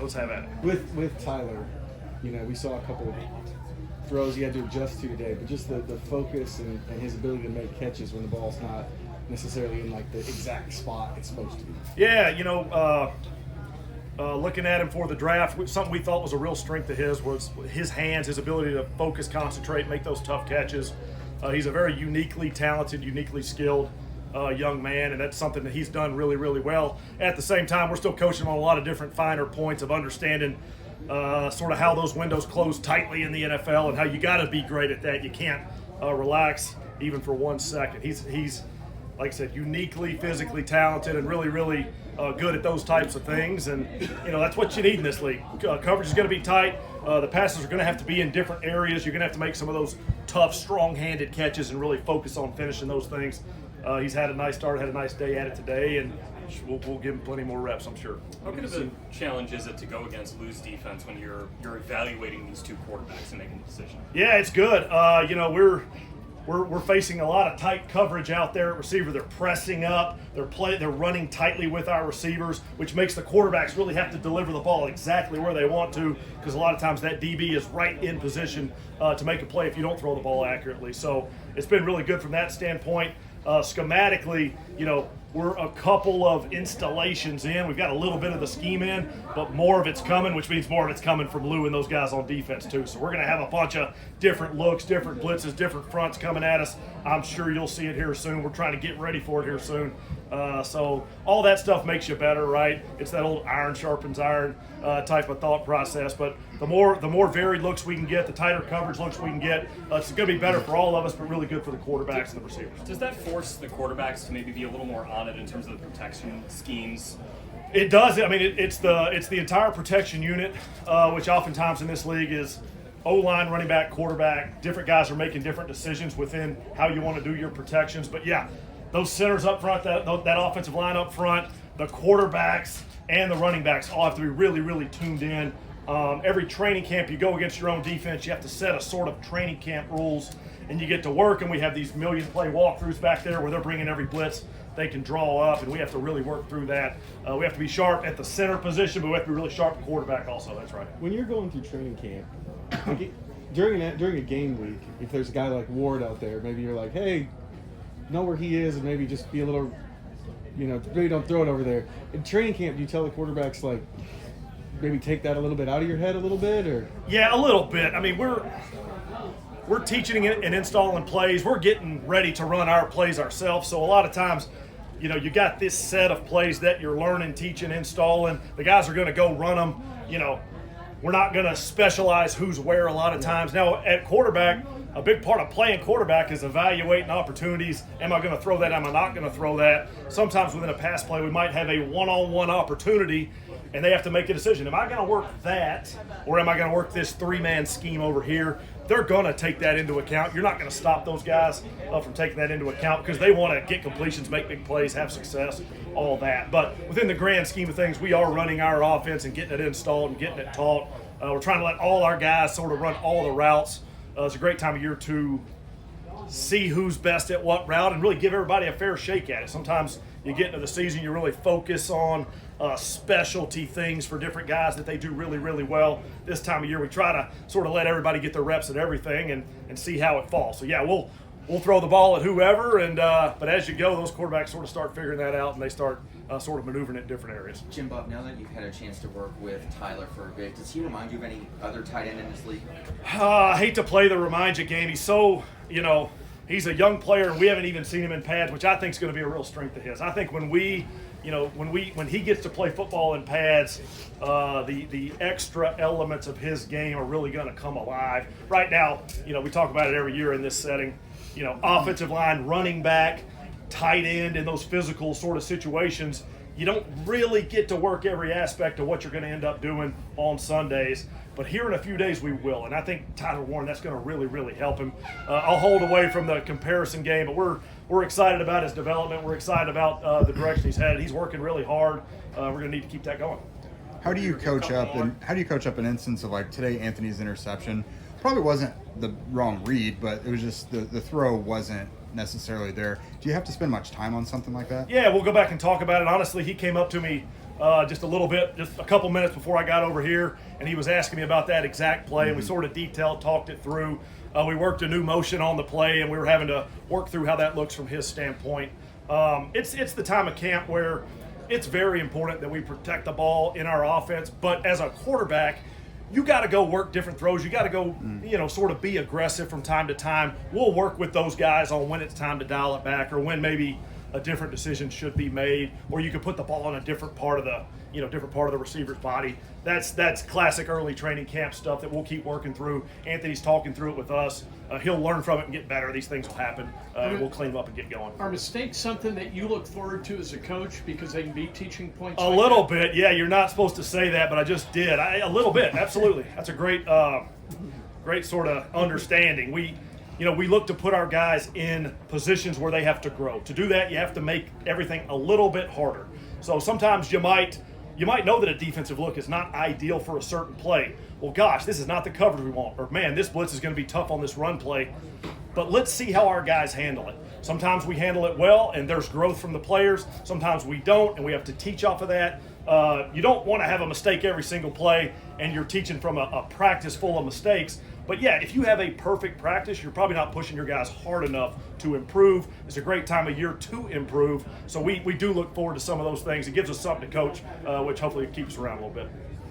let's have at it. With Tyler, we saw a couple of throws he had to adjust to today, but just the focus and his ability to make catches when the ball's not necessarily in like the exact spot it's supposed to be. Yeah, looking at him for the draft, something we thought was a real strength of his was his hands, his ability to focus, concentrate, make those tough catches. He's a very uniquely talented, uniquely skilled young man, and that's something that he's done really, really well. At the same time, we're still coaching on a lot of different finer points of understanding sort of how those windows close tightly in the NFL and how you got to be great at that. You can't relax even for 1 second. He's like I said, uniquely physically talented and really, really good at those types of things. And, that's what you need in this league. Coverage is going to be tight. The passes are going to have to be in different areas. You're going to have to make some of those tough, strong-handed catches and really focus on finishing those things. He's had a nice start, had a nice day at it today, and we'll give him plenty more reps, I'm sure. How good of a challenge is it to go against loose defense when you're evaluating these two quarterbacks and making a decision? Yeah, it's good. We're facing a lot of tight coverage out there at receiver. They're pressing up. They're running tightly with our receivers, which makes the quarterbacks really have to deliver the ball exactly where they want to, because a lot of times that DB is right in position to make a play if you don't throw the ball accurately. So it's been really good from that standpoint. Schematically, we're a couple of installations in. We've got a little bit of the scheme in, but more of it's coming, which means more of it's coming from Lou and those guys on defense too. So we're going to have a bunch of different looks, different blitzes, different fronts coming at us. I'm sure you'll see it here soon. We're trying to get ready for it here soon. So all that stuff makes you better, right? It's that old iron sharpens iron type of thought process. But the more varied looks we can get, the tighter coverage looks we can get, it's going to be better for all of us, but really good for the quarterbacks and the receivers. Does that force the quarterbacks to maybe be a little more on it in terms of the protection schemes? It does. I mean, it's the entire protection unit, which oftentimes in this league is O-line, running back, quarterback. Different guys are making different decisions within how you want to do your protections. But yeah, those centers up front, that offensive line up front, the quarterbacks and the running backs all have to be really, really tuned in. Every training camp you go against your own defense, you have to set a sort of training camp rules, and you get to work, and we have these million play walkthroughs back there where they're bringing every blitz they can draw up, and we have to really work through that. We have to be sharp at the center position, but we have to be really sharp at quarterback also. That's right. When you're going through training camp, during a game week, if there's a guy like Ward out there, maybe you're like, hey, know where he is, and maybe just be a little, maybe don't throw it over there. In training camp, do you tell the quarterbacks, like, maybe take that a little bit out of your head a little bit, or? Yeah, a little bit. I mean, we're teaching and installing plays. We're getting ready to run our plays ourselves. So a lot of times, you got this set of plays that you're learning, teaching, installing. The guys are going to go run them. We're not going to specialize who's where a lot of times. Now, at quarterback, a big part of playing quarterback is evaluating opportunities. Am I going to throw that? Am I not going to throw that? Sometimes within a pass play, we might have a one-on-one opportunity, and they have to make a decision. Am I going to work that, or am I going to work this three-man scheme over here? They're going to take that into account. You're not going to stop those guys from taking that into account because they want to get completions, make big plays, have success, all that. But within the grand scheme of things, we are running our offense and getting it installed and getting it taught. We're trying to let all our guys sort of run all the routes. It's a great time of year to see who's best at what route and really give everybody a fair shake at it. Sometimes you get into the season, you really focus on specialty things for different guys that they do really, really well. This time of year, we try to sort of let everybody get their reps at everything and see how it falls. So, yeah, we'll throw the ball at whoever, but as you go, those quarterbacks sort of start figuring that out, and they start sort of maneuvering in different areas. Jim Bob, now that you've had a chance to work with Tyler for a bit, does he remind you of any other tight end in this league? I hate to play the remind you game. He's so, he's a young player, and we haven't even seen him in pads, which I think is going to be a real strength of his. I think when he gets to play football in pads, the extra elements of his game are really going to come alive. Right now, we talk about it every year in this setting. Offensive line, running back, tight end, in those physical sort of situations, you don't really get to work every aspect of what you're going to end up doing on Sundays. But here in a few days we will, and I think Tyler Warren, that's going to really, really help him. I'll hold away from the comparison game, but we're excited about his development. We're excited about the direction he's headed. He's working really hard. We're going to need to keep that going. How do you coach up an instance of, like, today Anthony's interception? Probably wasn't the wrong read, but it was just the throw wasn't necessarily there. Do you have to spend much time on something like that? Yeah, we'll go back and talk about it. Honestly, he came up to me just a couple minutes before I got over here, and he was asking me about that exact play, and we sort of talked it through. We worked a new motion on the play, and we were having to work through how that looks from his standpoint. It's the time of camp where it's very important that we protect the ball in our offense, but as a quarterback, you got to go work different throws. You got to go, sort of be aggressive from time to time. We'll work with those guys on when it's time to dial it back or when maybe a different decision should be made, or you could put the ball on a different part of the receiver's body. That's classic early training camp stuff that we'll keep working through. Anthony's talking through it with us. He'll learn from it and get better. These things will happen. We'll clean them up and get going. Are mistakes something that you look forward to as a coach because they can be teaching points? A little bit, yeah. You're not supposed to say that, but I just did. A little bit, absolutely. That's a great sort of understanding. We look to put our guys in positions where they have to grow. To do that, you have to make everything a little bit harder. So sometimes you might know that a defensive look is not ideal for a certain play. Well, gosh, this is not the coverage we want. Or, man, this blitz is going to be tough on this run play. But let's see how our guys handle it. Sometimes we handle it well, and there's growth from the players. Sometimes we don't, and we have to teach off of that. You don't want to have a mistake every single play, and you're teaching from a practice full of mistakes. But, yeah, if you have a perfect practice, you're probably not pushing your guys hard enough to improve. It's a great time of year to improve. So we do look forward to some of those things. It gives us something to coach, which hopefully keeps us around a little bit.